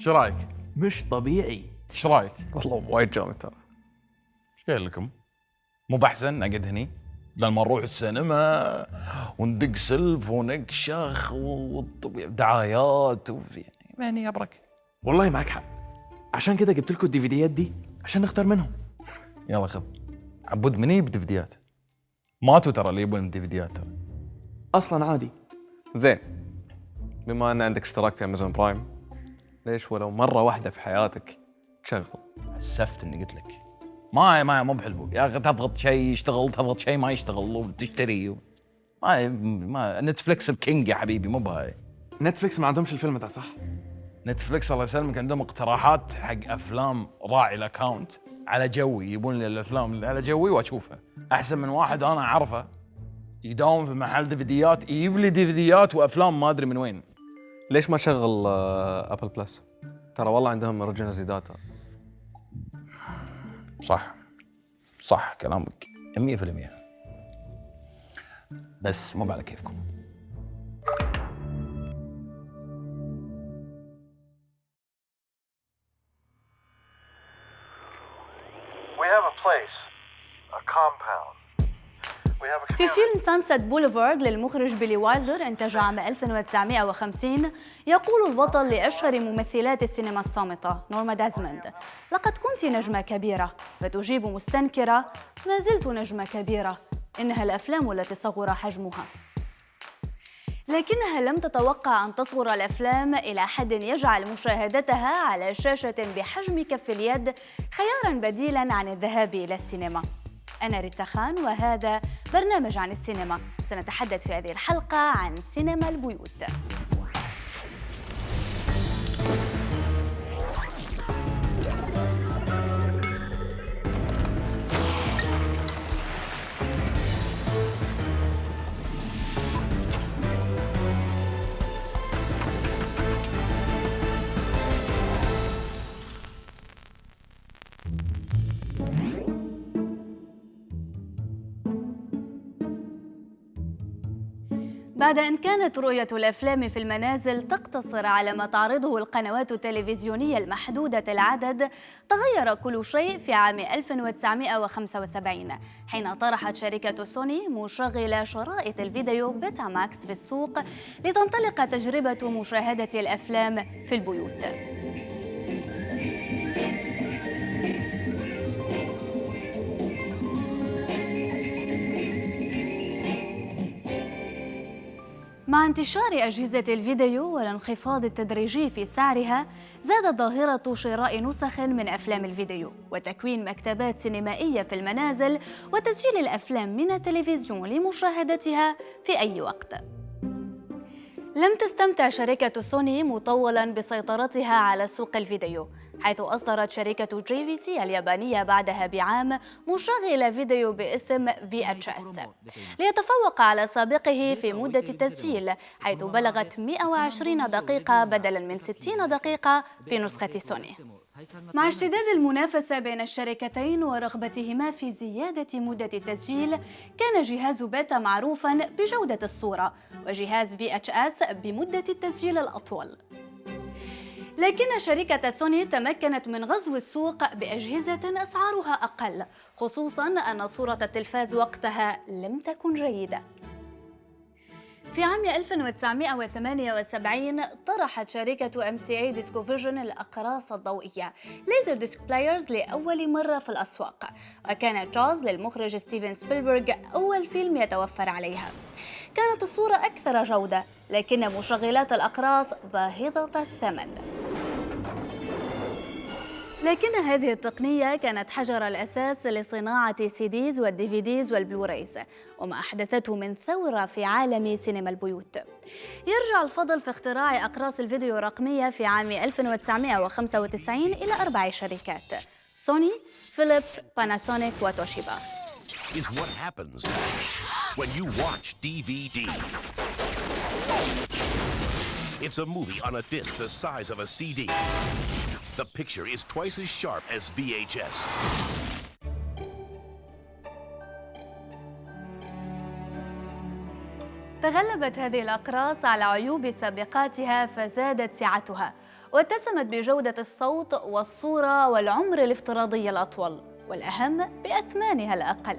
شو رايك؟ مش طبيعي. ايش رايك؟ والله وايد جامد ترى. ايش قايل لكم؟ مو بحسن اقعد هني بدل ما نروح السينما وندق سلف ونكشخ ودعايات يعني ابرك. والله معك حق، عشان كده جبت لكم الديفيديات دي عشان نختار منهم. يلا خذ. عبود من يجيب ديفيديات؟ ماتوا ترى اللي يبون ديفيديات ترى. اصلا عادي. زين، بما ان عندك اشتراك في امازون برايم، ليش ولو مره واحده في حياتك تشغل؟ حسفت اني قلت لك ما مو بحلو يا اخي، تضغط شيء يشتغل، تضغط شيء ما يشتغل وتشتري ما نتفلكس الكينج يا حبيبي، مو بهاي. نتفليكس ما عندهمش الفيلم ده صح؟ نتفلكس الله يسلمك عندهم اقتراحات حق افلام راعي الاكاونت على جوي، يبون لي الافلام اللي على جوي واشوفها احسن من واحد انا اعرفه يداوم في محل ديفيديات يجيب لي ديفيديات وافلام ما ادري من وين. ليش ما تشغل ابل بلس؟ ترى والله عندهم اوريجينال داتا. صح كلامك 100%، بس مو على كيفكم. في فيلم سانست بوليفارد للمخرج بيلي وايلدر إنتاج عام 1950 يقول البطل لأشهر ممثلات السينما الصامتة نورما دازموند: لقد كنت نجمة كبيرة. فتجيب مستنكرة: ما زلت نجمة كبيرة، إنها الأفلام التي صغر حجمها. لكنها لم تتوقع أن تصغر الأفلام إلى حد يجعل مشاهدتها على شاشة بحجم كف اليد خياراً بديلاً عن الذهاب إلى السينما. أنا ريتا خان وهذا برنامج عن السينما. سنتحدث في هذه الحلقة عن سينما البيوت. بعد أن كانت رؤية الأفلام في المنازل تقتصر على ما تعرضه القنوات التلفزيونية المحدودة العدد، تغير كل شيء في عام 1975 حين طرحت شركة سوني مشغل شرائط الفيديو بيتا ماكس في السوق لتنطلق تجربة مشاهدة الأفلام في البيوت. مع انتشار أجهزة الفيديو والانخفاض التدريجي في سعرها، زادت ظاهرة شراء نسخ من أفلام الفيديو وتكوين مكتبات سينمائية في المنازل وتسجيل الأفلام من التلفزيون لمشاهدتها في أي وقت. لم تستمتع شركة سوني مطولاً بسيطرتها على سوق الفيديو، حيث أصدرت شركة JVC اليابانية بعدها بعام مشغل فيديو باسم VHS ليتفوق على سابقه في مدة التسجيل، حيث بلغت 120 دقيقة بدلاً من 60 دقيقة في نسخة سوني. مع اشتداد المنافسة بين الشركتين ورغبتهما في زيادة مدة التسجيل، كان جهاز بيتا معروفاً بجودة الصورة وجهاز VHS بمدة التسجيل الأطول. لكن شركة سوني تمكنت من غزو السوق بأجهزة أسعارها أقل، خصوصاً أن صورة التلفاز وقتها لم تكن جيدة. في عام 1978 طرحت شركة MCA ديسكوفيجن الأقراص الضوئية ليزر ديسك بلايرز لأول مرة في الأسواق، وكانت جاز للمخرج ستيفن سبيلبرغ أول فيلم يتوفر عليها. كانت الصورة أكثر جودة، لكن مشغلات الأقراص باهظة الثمن. لكن هذه التقنية كانت حجر الأساس لصناعة CDs والDVDs والبلورايز، وما أحدثته من ثورة في عالم سينما البيوت. يرجع الفضل في اختراع أقراص الفيديو الرقمية في عام 1995 إلى 4 شركات: سوني، فيليبس، باناسونيك وتوشيبا. Is what happens when you watch DVD. It's a movie on a disc the size of a CD. The picture is twice as sharp as VHS. تغلبت هذه الأقراص على عيوب سابقاتها فزادت سعتها، واتسمت بجودة الصوت والصورة والعمر الافتراضي الأطول، والأهم بأثمانها الأقل.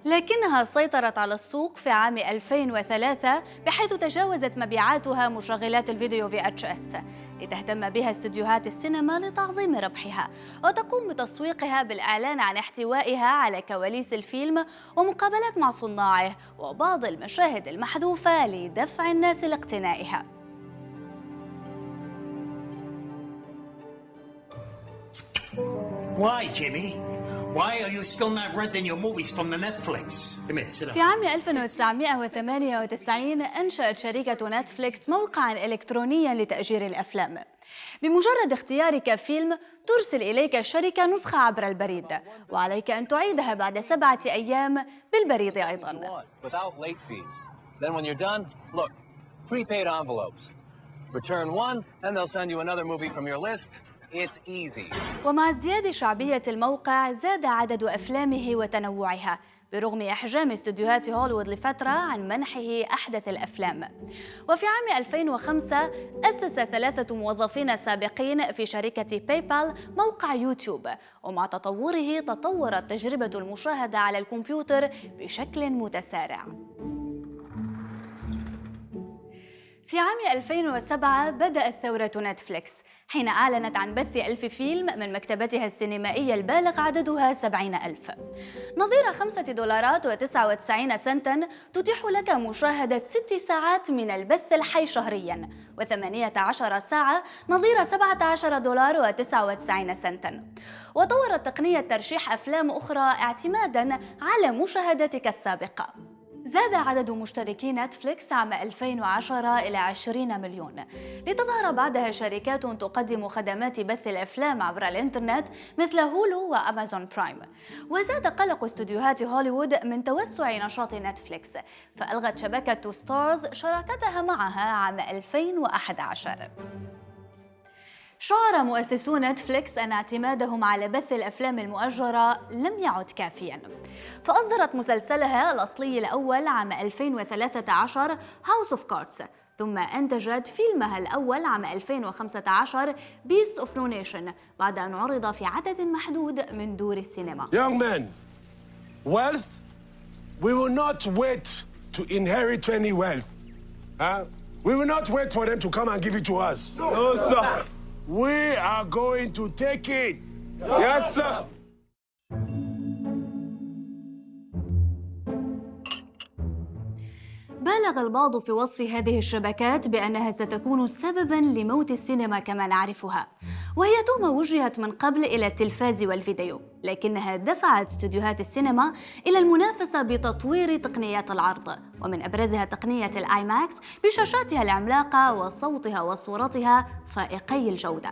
لكنها سيطرت على السوق في عام 2003 بحيث تجاوزت مبيعاتها مشغلات الفيديو VHS لتهتم بها استديوهات السينما لتعظيم ربحها، وتقوم بتسويقها بالإعلان عن احتوائها على كواليس الفيلم ومقابلات مع صناعه وبعض المشاهد المحذوفة لدفع الناس لاقتنائها. Why, Jimmy? Why are you still not renting your movies from the Netflix? Come here, sit في عام 1998 أنشأت شركة نتفليكس موقعاً إلكترونياً لتأجير الأفلام. بمجرد اختيارك فيلم ترسل إليك الشركة نسخة عبر البريد، وعليك أن تعيدها بعد 7 أيام بالبريد أيضاً. Without late fees. Then when you're done, look, prepaid envelopes. Return one, and they'll send you another movie from your list. It's easy. ومع ازدياد شعبية الموقع زاد عدد أفلامه وتنوعها برغم إحجام استديوهات هوليوود لفترة عن منحه أحدث الأفلام. وفي عام 2005 أسس 3 موظفين سابقين في شركة باي بال موقع يوتيوب، ومع تطوره تطورت تجربة المشاهدة على الكمبيوتر بشكل متسارع. في عام 2007 بدأت ثورة نتفليكس حين أعلنت عن بث 1000 فيلم من مكتبتها السينمائية البالغ عددها 70,000 نظير $5.99 تتيح لك مشاهدة 6 ساعات من البث الحي شهرياً، و18 ساعة نظير $17.99. وطورت تقنية ترشيح أفلام أخرى اعتماداً على مشاهدتك السابقة. زاد عدد مشتركي نتفليكس عام 2010 إلى 20 مليون، لتظهر بعدها شركات تقدم خدمات بث الأفلام عبر الإنترنت مثل هولو وأمازون برايم. وزاد قلق استوديوهات هوليوود من توسع نشاط نتفليكس، فألغت شبكة تو ستارز شراكتها معها عام 2011. شعر مؤسسو نتفليكس أن اعتمادهم على بث الأفلام المؤجرة لم يعد كافياً، فأصدرت مسلسلها الأصلي الأول عام 2013 House of Cards، ثم أنتجت فيلمها الأول عام 2015 Beast of No Nation بعد أن عرض في عدد محدود من دور السينما. Young men, wealth, we will not wait to inherit any wealth. We will not wait for them to come and give it to us. No, sir. We are going to take it. Yes, sir. بالغ البعض في وصف هذه الشبكات بأنها ستكون سبباً لموت السينما كما نعرفها، وهي تهمة وجهت من قبل إلى التلفاز والفيديو، لكنها دفعت استديوهات السينما إلى المنافسة بتطوير تقنيات العرض، ومن أبرزها تقنية الآي ماكس بشاشاتها العملاقة وصوتها وصورتها فائقي الجودة.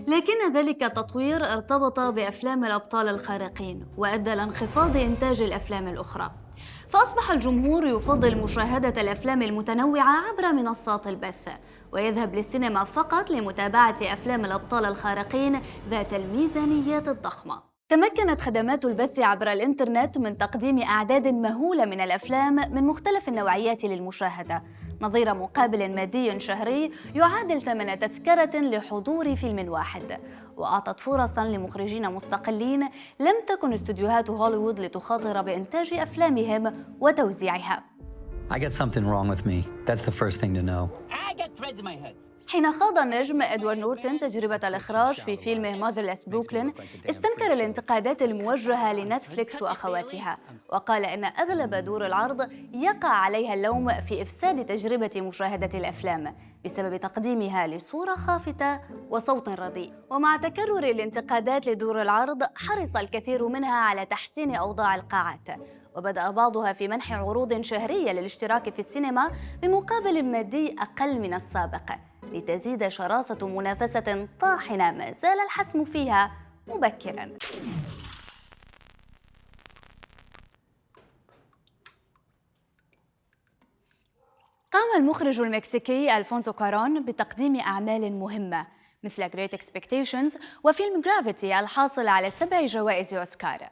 لكن ذلك التطوير ارتبط بأفلام الأبطال الخارقين وأدى لانخفاض إنتاج الأفلام الأخرى، فأصبح الجمهور يفضل مشاهدة الأفلام المتنوعة عبر منصات البث، ويذهب للسينما فقط لمتابعة أفلام الأبطال الخارقين ذات الميزانيات الضخمة. تمكنت خدمات البث عبر الإنترنت من تقديم أعداد مهولة من الأفلام من مختلف النوعيات للمشاهدة، نظير مقابل مادي شهري يعادل ثمن تذكرة لحضور فيلم واحد، وأعطت فرصاً لمخرجين مستقلين لم تكن استوديوهات هوليوود لتخاطر بإنتاج أفلامهم وتوزيعها. I got something wrong with me. That's the first thing to know. I got threads in my head. حين خاض النجم إدوارد نورتون تجربة الإخراج في فيلمه ماذرلس بروكلين، استنكر الانتقادات الموجهة لنتفليكس وأخواتها، وقال إن أغلب دور العرض يقع عليها اللوم في إفساد تجربة مشاهدة الأفلام بسبب تقديمها لصورة خافتة وصوت رديء. ومع تكرر الانتقادات لدور العرض حرص الكثير منها على تحسين أوضاع القاعات، وبدأ بعضها في منح عروض شهرية للاشتراك في السينما بمقابل مادي أقل من السابق، لتزيد شراسة منافسة طاحنة ما زال الحسم فيها مبكراً. قام المخرج المكسيكي ألفونسو كارون بتقديم أعمال مهمة مثل Great Expectations وفيلم Gravity الحاصل على 7 جوائز أوسكار.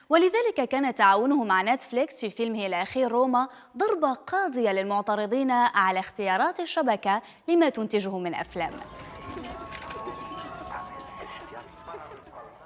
ولذلك كان تعاونه مع نتفليكس في فيلمه الأخير روما ضربة قاضية للمعترضين على اختيارات الشبكة لما تنتجه من أفلام.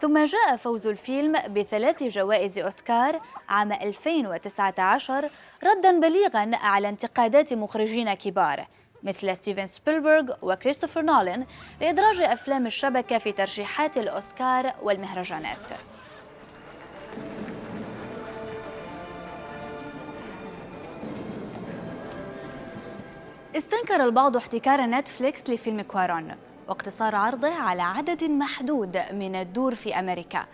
ثم جاء فوز الفيلم ب3 جوائز أوسكار عام 2019 رداً بليغاً على انتقادات مخرجين كبار مثل ستيفن سبيلبرغ وكريستوفر نولان لإدراج أفلام الشبكة في ترشيحات الأوسكار والمهرجانات. استنكر البعض احتكار نتفليكس لفيلم كوارون واقتصار عرضه على عدد محدود من الدور في أمريكا،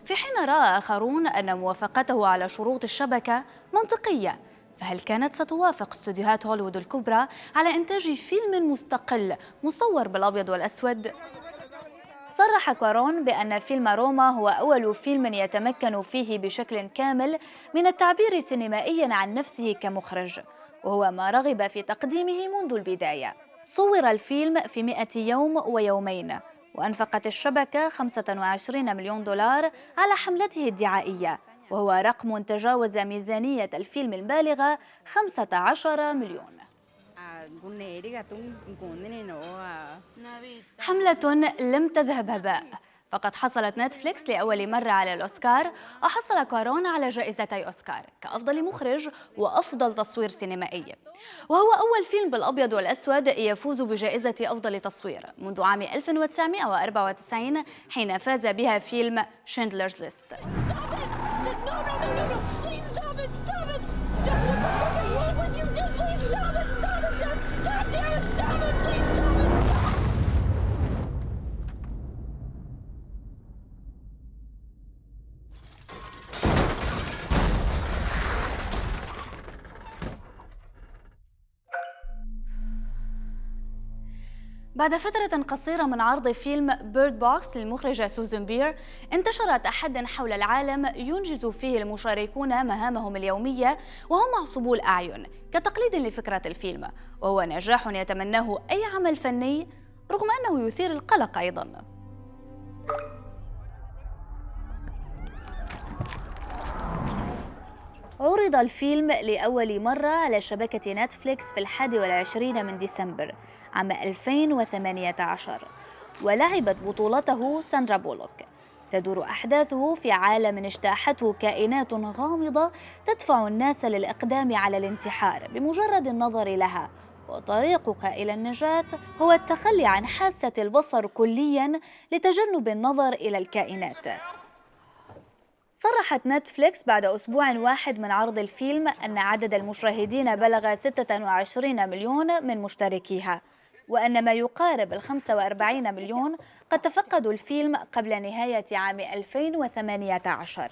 في حين رأى آخرون أن موافقته على شروط الشبكة منطقية. فهل كانت ستوافق استوديوهات هوليوود الكبرى على إنتاج فيلم مستقل مصور بالأبيض والأسود؟ صرح كوارون بأن فيلم روما هو أول فيلم يتمكن فيه بشكل كامل من التعبير سينمائياً عن نفسه كمخرج، وهو ما رغب في تقديمه منذ البداية. صور الفيلم في 100 يوم ويومين، وأنفقت الشبكة $25 مليون على حملته الدعائية، وهو رقم تجاوز ميزانية الفيلم البالغة 15 مليون. حملة لم تذهب هباء، فقد حصلت نتفليكس لأول مرة على الأوسكار، وحصل كوارون على جائزتي أوسكار كأفضل مخرج وأفضل تصوير سينمائي، وهو أول فيلم بالأبيض والأسود يفوز بجائزة أفضل تصوير منذ عام 1994 حين فاز بها فيلم شندلرز ليست. بعد فترة قصيرة من عرض فيلم بيرد بوكس للمخرجة سوزان بير، انتشر تحدي حول العالم ينجز فيه المشاركون مهامهم اليومية وهم معصوبو الأعين كتقليد لفكرة الفيلم، وهو نجاح يتمناه أي عمل فني رغم أنه يثير القلق أيضاً. عرض الفيلم لأول مرة على شبكة نتفليكس في 21 من ديسمبر عام 2018، ولعبت بطولته ساندرا بولوك. تدور أحداثه في عالم اجتاحته كائنات غامضة تدفع الناس للإقدام على الانتحار بمجرد النظر لها، وطريقك إلى النجاة هو التخلي عن حاسة البصر كلياً لتجنب النظر إلى الكائنات. صرحت نتفليكس بعد أسبوع واحد من عرض الفيلم أن عدد المشاهدين بلغ 26 مليون من مشتركيها، وأن ما يقارب 45 مليون قد تفقدوا الفيلم قبل نهاية عام 2018.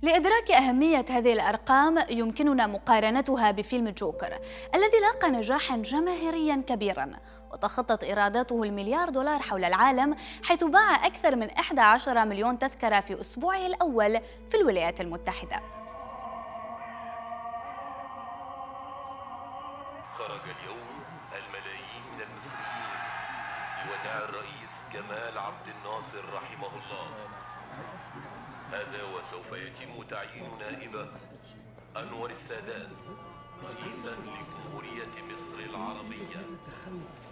لإدراك أهمية هذه الأرقام يمكننا مقارنتها بفيلم جوكر الذي لاقى نجاحاً جماهيرياً كبيراً، وتخطت إيراداته $1 مليار حول العالم، حيث باع أكثر من 11 مليون تذكرة في أسبوعه الأول في الولايات المتحدة. خرج اليوم الملايين من المصريين لوداع الرئيس جمال عبد الناصر رحمه الله. هذا وسوف يتم تعيين نائبه أنور السادات رئيسا لجمهورية مصر العربية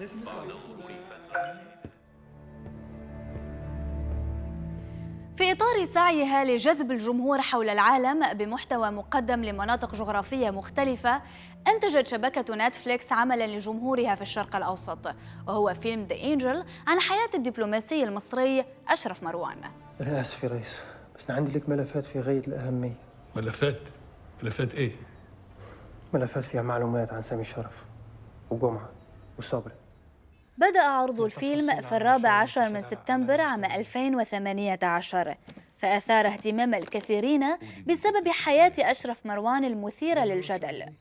بعد مرور فترة. في إطار سعيها لجذب الجمهور حول العالم بمحتوى مقدم لمناطق جغرافية مختلفة، أنتجت شبكة نتفليكس عملاً لجمهورها في الشرق الأوسط، وهو فيلم The Angel عن حياة الدبلوماسي المصري أشرف مروان. أنا آسف يا ريس، بس أنا عندي لك ملفات في غاية الأهمية. ملفات؟ ملفات إيه؟ ملفات فيها معلومات عن سامي شرف وجمعة وصبري. بدأ عرض الفيلم في 14 من سبتمبر عام 2018، فأثار اهتمام الكثيرين بسبب حياة أشرف مروان المثيرة للجدل.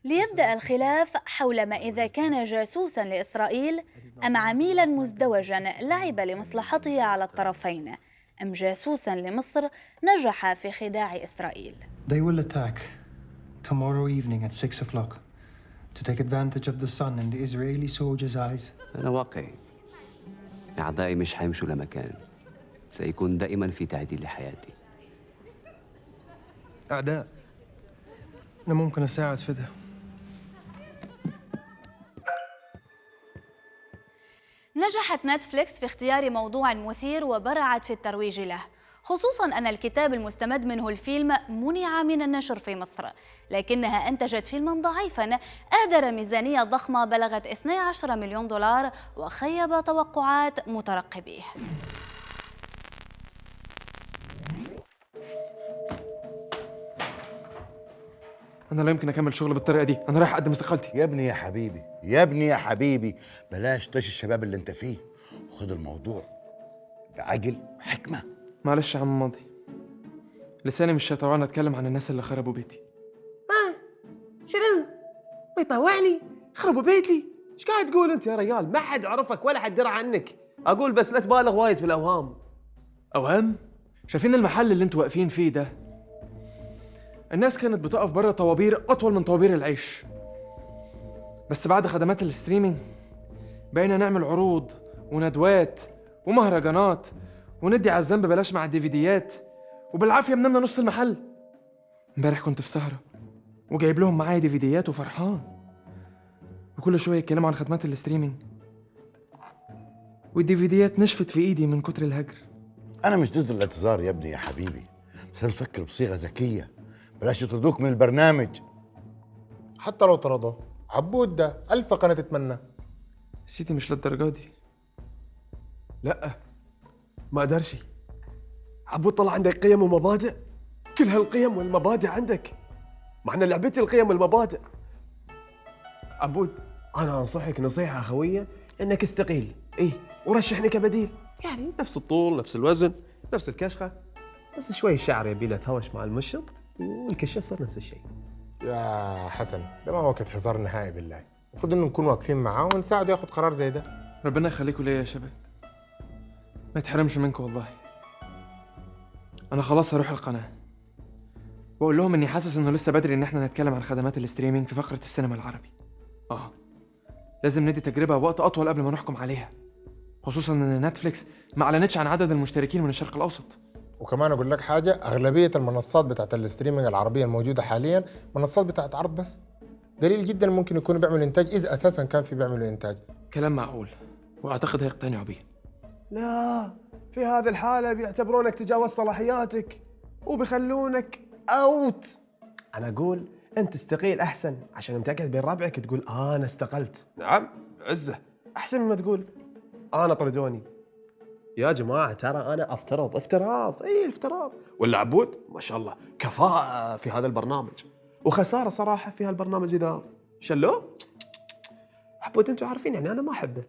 ليبدأ الخلاف حول ما إذا كان جاسوساً لإسرائيل أم عميلاً مزدوجاً لعب لمصلحته على الطرفين، أم جاسوساً لمصر نجح في خداع إسرائيل. They will attack tomorrow evening at 6 o'clock to take advantage of the sun in the Israeli soldiers' eyes. أنا واقعي. أعدائي مش حيمشوا لمكان. سيكون دائما في تعديل لحياتي. أعداء. أنا ممكن أساعد في ده. نجحت نتفليكس في اختيار موضوع مثير وبرعت في الترويج له، خصوصاً أن الكتاب المستمد منه الفيلم منع من النشر في مصر، لكنها أنتجت فيلماً ضعيفاً أهدر ميزانية ضخمة بلغت 12 مليون دولار وخيب توقعات مترقبيه. انا لا يمكن اكمل شغل بالطريقه دي، انا رايح اقدم استقالتي. يا ابني يا حبيبي، يا ابني يا حبيبي، بلاش طش الشباب اللي انت فيه، وخد الموضوع بعقل وحكمه. معلش يا عم ماضي، لساني مش هيطوعني اتكلم عن الناس اللي خربوا بيتي. شنو؟ ما يطوعني؟ خربوا بيتي؟ ايش قاعد تقول انت يا رجال؟ ما حد عرفك ولا حد درى عنك. اقول بس لا تبالغ وايد في الاوهام. اوهام؟ شايفين المحل اللي انتوا واقفين فيه ده؟ الناس كانت بتقف بره طوابير اطول من طوابير العيش، بس بعد خدمات الستريمينج بقينا نعمل عروض وندوات ومهرجانات وندي على الذنب بلاش مع الديفيديات، وبالعافيه بنمنا نص المحل. امبارح كنت في سهره وجايب لهم معايا ديفيديات وفرحان، وكل شويه يتكلموا عن خدمات الستريمينج والديفيديات نشفت في ايدي من كتر الهجر. انا مش ضد الاعتذار يا ابني يا حبيبي، بس نفكر بصيغه ذكيه، بلاش يطردوك من البرنامج. حتى لو طردوه عبود ده ألف قناة تتمنى. سيدي مش للدرجه دي. لا ما اقدرش. عبود طلع عندك قيم ومبادئ، كل هالقيم والمبادئ عندك، مع ان لعبتي القيم والمبادئ. عبود انا انصحك نصيحه اخويه انك استقيل، ايه، ورشحني كبديل، يعني نفس الطول نفس الوزن نفس الكشخه، بس شوي الشعر يبي له تهوش مع المشط، والكشه صار نفس الشيء. يا حسن ده ما وقت حصار نهائي بالله، المفروض انه نكون واقفين معاه ونساعده ياخذ قرار زي ده. ربنا يخليكم ليا يا شباب، ما يتحرمش منكم والله. انا خلاص هروح القناه واقول لهم اني حاسس انه لسه بدري ان احنا نتكلم عن خدمات الاستريمينج في فقره السينما العربي. لازم ندي تجربه وقت اطول قبل ما نحكم عليها، خصوصا ان نتفليكس ما اعلنتش عن عدد المشتركين من الشرق الاوسط. وكمان اقول لك حاجه، اغلبيه المنصات بتاعت الاستريمينج العربيه الموجوده حاليا منصات بتاعت عرض بس، قليل جدا ممكن يكونوا بيعملوا انتاج اذا اساسا كان في بيعملوا انتاج. كلام معقول واعتقد هيقتنعوا بيه. لا، في هذه الحاله بيعتبرونك تجاوز صلاحياتك وبيخلونك اوت. انا اقول انت استقيل احسن، عشان متقعد بين ربعك تقول انا استقلت. نعم عزه، احسن مما تقول انا طردوني. يا جماعه ترى انا افتراض، اي الافتراض. ولا عبود ما شاء الله كفاءه في هذا البرنامج، وخساره صراحه في هالبرنامج اذا شلوه. عبود انتم عارفين يعني انا ما احبه،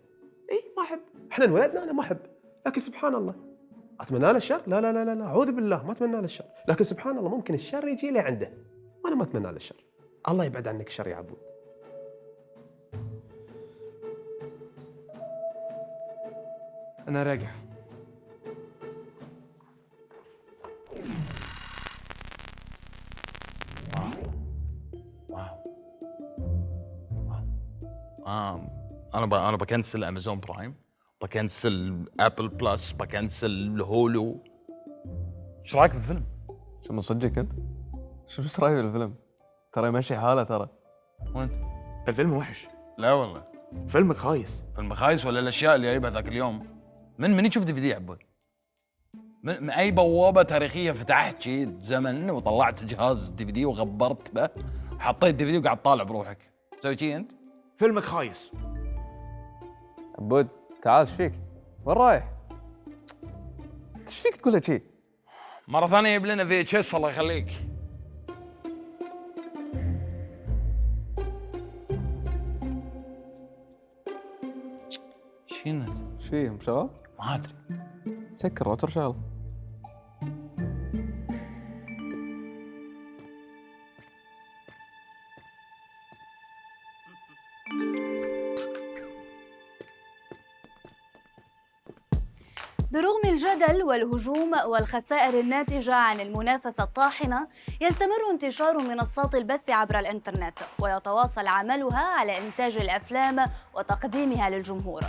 اي ما احب، احنا انولدنا انا ما احب، لكن سبحان الله اتمنى له الشر. لا لا لا لا اعوذ بالله، ما اتمنى له الشر، لكن سبحان الله ممكن الشر يجي لي عنده، وانا ما اتمنى له الشر. الله يبعد عنك الشر يا عبود. انا راجع. انا بكنسل امازون برايم، بكنسل ابل بلس، بكنسل هولو. ايش رايك بالفيلم؟ شو من صدقك انت؟ شو ايش رايك بالفيلم؟ ترى ماشي حاله ترى. وانت؟ الفيلم وحش. لا والله فيلم خايس. فيلم خايس ولا الاشياء اللي جايبها ذاك اليوم؟ من يشوف دي في دي يا عبود؟ من اي بوابه تاريخيه فتحت شيء زمن وطلعت جهاز دي في دي وغبرت به وحطيت دي في دي وقاعد طالع بروحك، تسوي شيء انت؟ فيلمك خايس. عبود تعال ايش فيك؟ وين رايح؟ ايش فيك تقول لك شيء؟ مره ثانيه يجيب لنا في اتش اس الله يخليك. شنو؟ ايش فيه شغال؟ ما ادري. سكر الراوتر شغال. برغم الجدل والهجوم والخسائر الناتجة عن المنافسة الطاحنة، يستمر انتشار منصات البث عبر الإنترنت، ويتواصل عملها على إنتاج الأفلام وتقديمها للجمهور.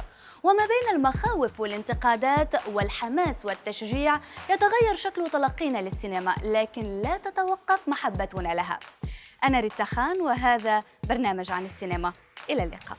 وما بين المخاوف والانتقادات والحماس والتشجيع، يتغير شكل تلقينا للسينما، لكن لا تتوقف محبتنا لها. أنا ريتا خان، وهذا برنامج عن السينما. إلى اللقاء.